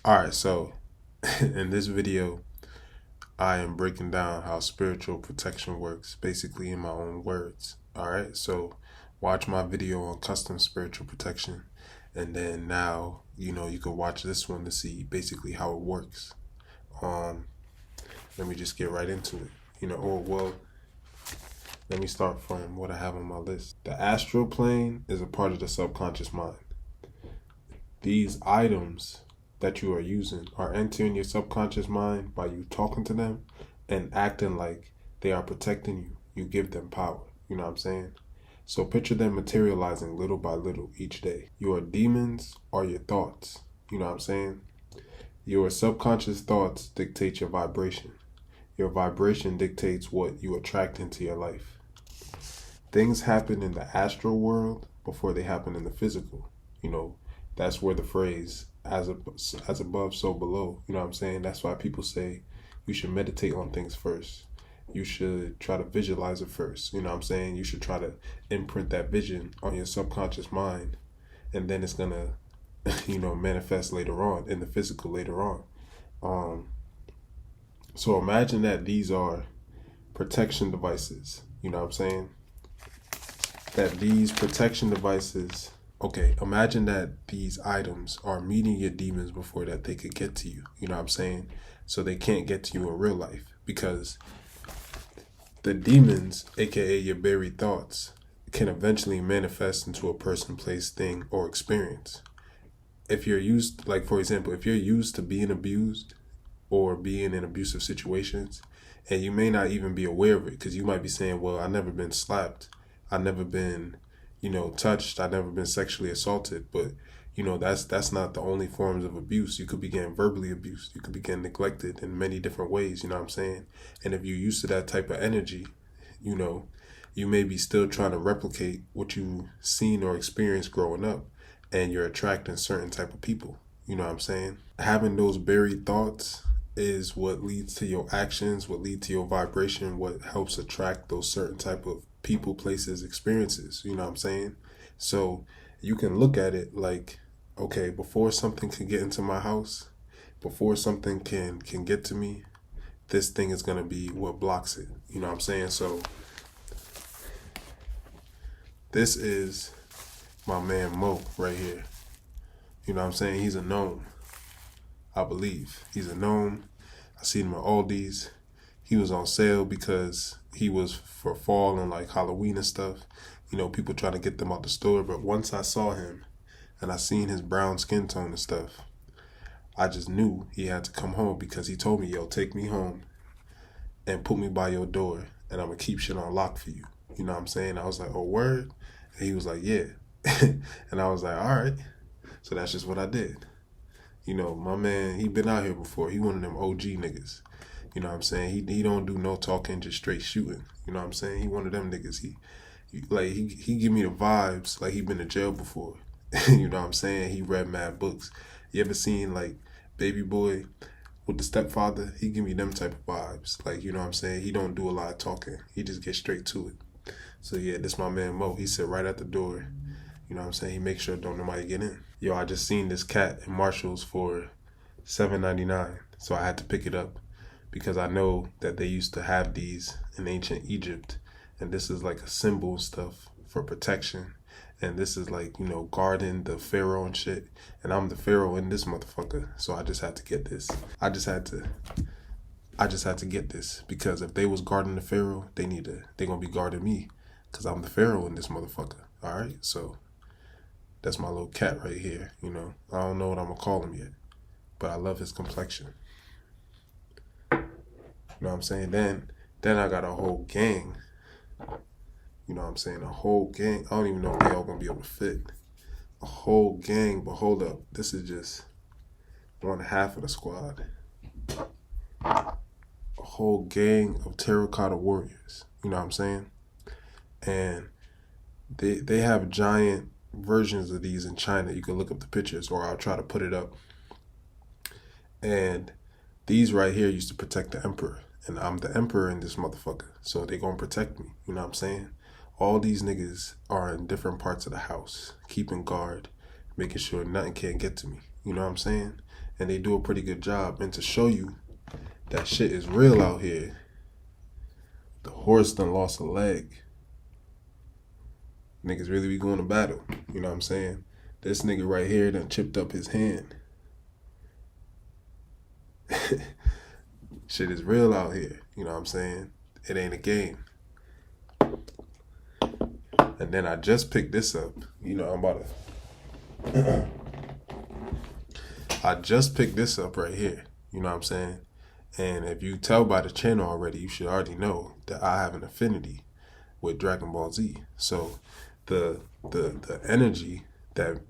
Alright, so in this video, I am breaking down how spiritual protection works, basically in my own words. Alright, so watch my video on custom spiritual protection, and then now, you can watch this one to see basically how it works. Let me just get right into it. Let me start from what I have on my list. The astral plane is a part of the subconscious mind. These items that you are using are entering your subconscious mind by you talking to them and acting like they are protecting you. You give them power. You know what I'm saying? So picture them materializing little by little each day. Your demons are your thoughts. You know what I'm saying? Your subconscious thoughts dictate your vibration. Your vibration dictates what you attract into your life. Things happen in the astral world before they happen in the physical. That's where the phrase as above, so below. You know what I'm saying? That's why people say you should meditate on things first. You should try to visualize it first. You know what I'm saying? You should try to imprint that vision on your subconscious mind, and then it's gonna, manifest later on in the physical later on. So imagine that these are protection devices. You know what I'm saying? That these protection devices, imagine that these items are meeting your demons before that they could get to you. You know what I'm saying? So they can't get to you in real life, because the demons, aka your buried thoughts, can eventually manifest into a person, place, thing, or experience. If you're used, like for example, if you're used to being abused or being in abusive situations, and you may not even be aware of it, because you might be saying, well, I've never been slapped, I've never been, touched, I've never been sexually assaulted. But, that's not the only forms of abuse. You could be getting verbally abused. You could be getting neglected in many different ways, you know what I'm saying? And if you're used to that type of energy, you may be still trying to replicate what you've seen or experienced growing up, and you're attracting certain type of people. You know what I'm saying? Having those buried thoughts is what leads to your actions, what leads to your vibration, what helps attract those certain type of people, places, experiences. You know what I'm saying? So you can look at it like, okay, before something can get into my house, before something can get to me, this thing is going to be what blocks it. You know what I'm saying? So this is my man Mo right here. You know what I'm saying? He's a gnome. I believe he's a gnome. I seen him at Aldi's. He was on sale because he was for fall and like Halloween and stuff. People trying to get them out the store. But once I saw him and I seen his brown skin tone and stuff, I just knew he had to come home, because he told me, yo, take me home and put me by your door, and I'm going to keep shit on lock for you. You know what I'm saying? I was like, oh, word? And he was like, yeah. And I was like, all right. So that's just what I did. My man, he been out here before. He one of them OG niggas. You know what I'm saying? He don't do no talking, just straight shooting. You know what I'm saying? He one of them niggas. He give me the vibes like he been to jail before. You know what I'm saying? He read mad books. You ever seen like Baby Boy with the stepfather? He give me them type of vibes. Like, you know what I'm saying? He don't do a lot of talking. He just get straight to it. So yeah, this my man Mo. He sit right at the door. You know what I'm saying? He makes sure don't nobody get in. Yo, I just seen this cat in Marshall's for $7.99. So I had to pick it up, because I know that they used to have these in ancient Egypt. And this is like a symbol stuff for protection. And this is like, guarding the pharaoh and shit. And I'm the pharaoh in this motherfucker. So I just had to get this. I just had to get this, because if they was guarding the pharaoh, they gonna be guarding me, because I'm the pharaoh in this motherfucker. All right, so that's my little cat right here. I don't know what I'm gonna call him yet, but I love his complexion. You know what I'm saying? Then I got a whole gang. You know what I'm saying? A whole gang. I don't even know if they all gonna be able to fit. A whole gang, but hold up. This is just one half of the squad. A whole gang of terracotta warriors. You know what I'm saying? And they have giant versions of these in China. You can look up the pictures, or I'll try to put it up. And these right here used to protect the emperor. And I'm the emperor in this motherfucker. So they gonna protect me. You know what I'm saying? All these niggas are in different parts of the house, keeping guard, making sure nothing can get to me. You know what I'm saying? and they do a pretty good job. And to show you that shit is real out here, the horse done lost a leg. Niggas really be going to battle. You know what I'm saying? This nigga right here done chipped up his hand. Shit is real out here. You know what I'm saying? It ain't a game. And then I just picked this up. You know, I'm about to... I just picked this up right here. You know what I'm saying? And if you tell by the channel already, you should already know that I have an affinity with Dragon Ball Z. So the energy that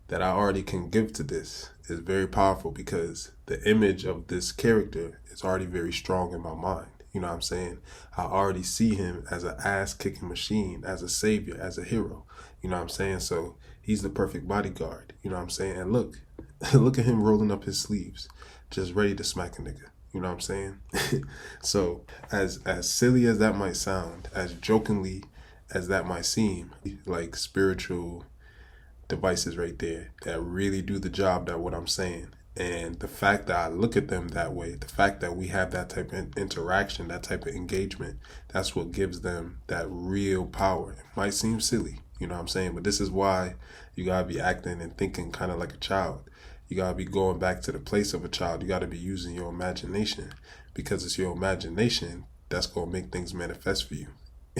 I already can give to this is very powerful, because the image of this character is already very strong in my mind. You know what I'm saying? I already see him as an ass-kicking machine, as a savior, as a hero. You know what I'm saying? So he's the perfect bodyguard. You know what I'm saying? And look, look at him rolling up his sleeves, just ready to smack a nigga. You know what I'm saying? So as silly as that might sound, as jokingly as that might seem, like spiritual devices right there that really do the job that what I'm saying. And the fact that I look at them that way, the fact that we have that type of interaction, that type of engagement, that's what gives them that real power. It might seem silly, you know what I'm saying? But this is why you gotta be acting and thinking kind of like a child. You gotta be going back to the place of a child. You gotta be using your imagination, because it's your imagination that's gonna make things manifest for you.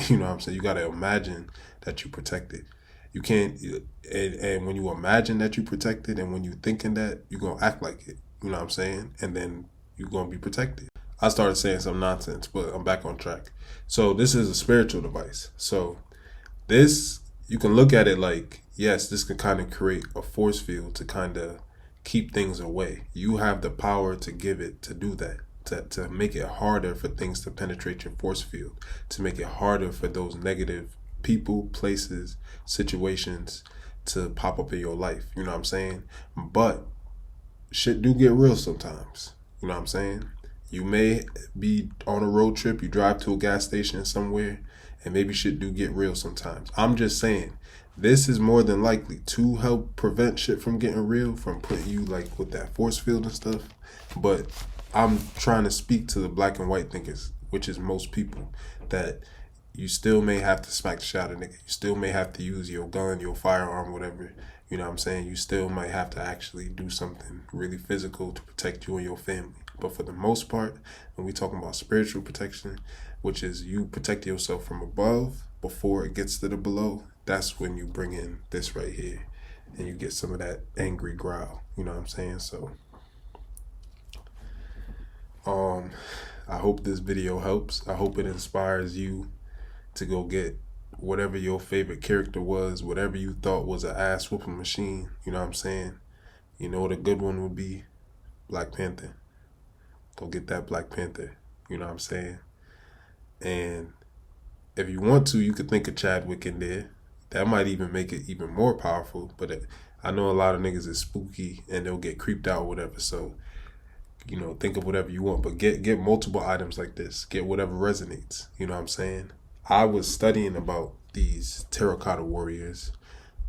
You know what I'm saying? You gotta imagine that you're protected. You can't, and when you imagine that you're protected, and when you're thinking that, you're going to act like it. You know what I'm saying? And then you're going to be protected. I started saying some nonsense, but I'm back on track. So this is a spiritual device. So this, you can look at it like, yes, this can kind of create a force field to kind of keep things away. You have the power to give it, to do that. To make it harder for things to penetrate your force field. To make it harder for those negative people, places, situations to pop up in your life. You know what I'm saying? But shit do get real sometimes. You know what I'm saying? You may be on a road trip, you drive to a gas station somewhere, and maybe shit do get real sometimes. I'm just saying, this is more than likely to help prevent shit from getting real, from putting you like with that force field and stuff. But I'm trying to speak to the black and white thinkers, which is most people, that you still may have to smack the shot a nigga. You still may have to use your gun, your firearm, whatever. You know what I'm saying? You still might have to actually do something really physical to protect you and your family. But for the most part, when we talking about spiritual protection, which is you protect yourself from above before it gets to the below, that's when you bring in this right here and you get some of that angry growl. You know what I'm saying? So I hope this video helps. I hope it inspires you to go get whatever your favorite character was, whatever you thought was an ass whooping machine. You know what I'm saying? You know what a good one would be? Black Panther. Go get that Black Panther. You know what I'm saying? And if you want to, you could think of Chadwick in there. That might even make it even more powerful. But I know a lot of niggas is spooky and they'll get creeped out or whatever. So, you know, think of whatever you want. But get multiple items like this. Get whatever resonates. You know what I'm saying? I was studying about these terracotta warriors,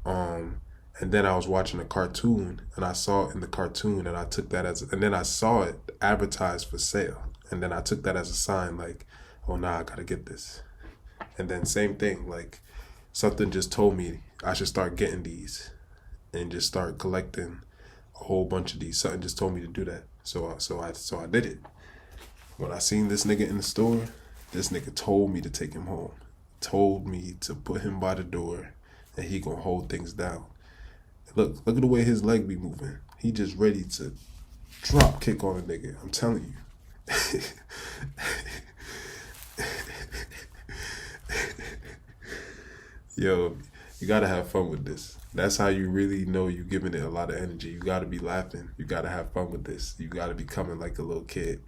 and then I was watching a cartoon, and I saw it in the cartoon, and I took that and then I saw it advertised for sale, and then I took that as a sign, like, oh, nah, I gotta get this. And then same thing, like, something just told me I should start getting these, and just start collecting a whole bunch of these. Something just told me to do that, so I did it. When I seen this nigga in the store, this nigga told me to take him home. Told me to put him by the door and he gonna hold things down. Look at the way his leg be moving. He just ready to drop kick on a nigga. I'm telling you. Yo, you gotta have fun with this. That's how you really know you giving it a lot of energy. You gotta be laughing. You gotta have fun with this. You gotta be coming like a little kid.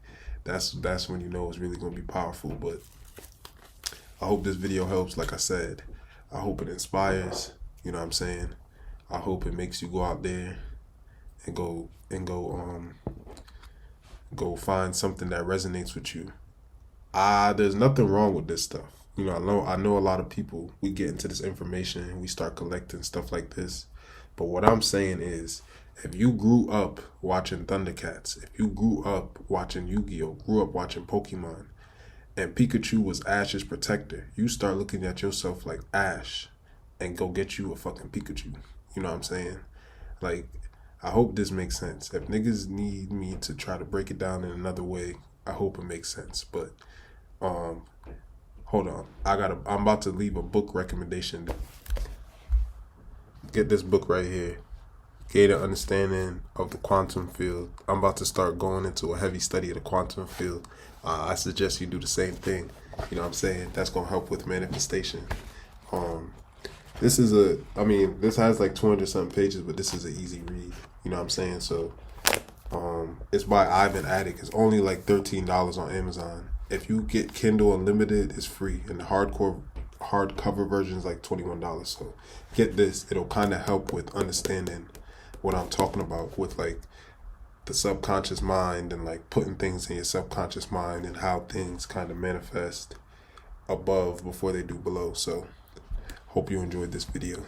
That's when you know it's really gonna be powerful. But I hope this video helps. Like I said, I hope it inspires. You know what I'm saying? I hope it makes you go out there and go find something that resonates with you. There's nothing wrong with this stuff. You know, I know a lot of people, we get into this information and we start collecting stuff like this. But what I'm saying is, If you grew up watching Thundercats, if you grew up watching Yu-Gi-Oh, grew up watching Pokemon, and Pikachu was Ash's protector, you start looking at yourself like Ash and go get you a fucking Pikachu. You know what I'm saying? Like, I hope this makes sense. If niggas need me to try to break it down in another way, I hope it makes sense. But hold on. I'm about to leave a book recommendation. Get this book right here. Gain an understanding of the quantum field. I'm about to start going into a heavy study of the quantum field. I suggest you do the same thing. You know what I'm saying? That's going to help with manifestation. This has like 200 something pages, but this is an easy read. You know what I'm saying? So, it's by Ivan Attic. It's only like $13 on Amazon. If you get Kindle Unlimited, it's free. And the hardcover version is like $21. So, get this. It'll kind of help with understanding what I'm talking about with like the subconscious mind and like putting things in your subconscious mind and how things kind of manifest above before they do below. So, hope you enjoyed this video.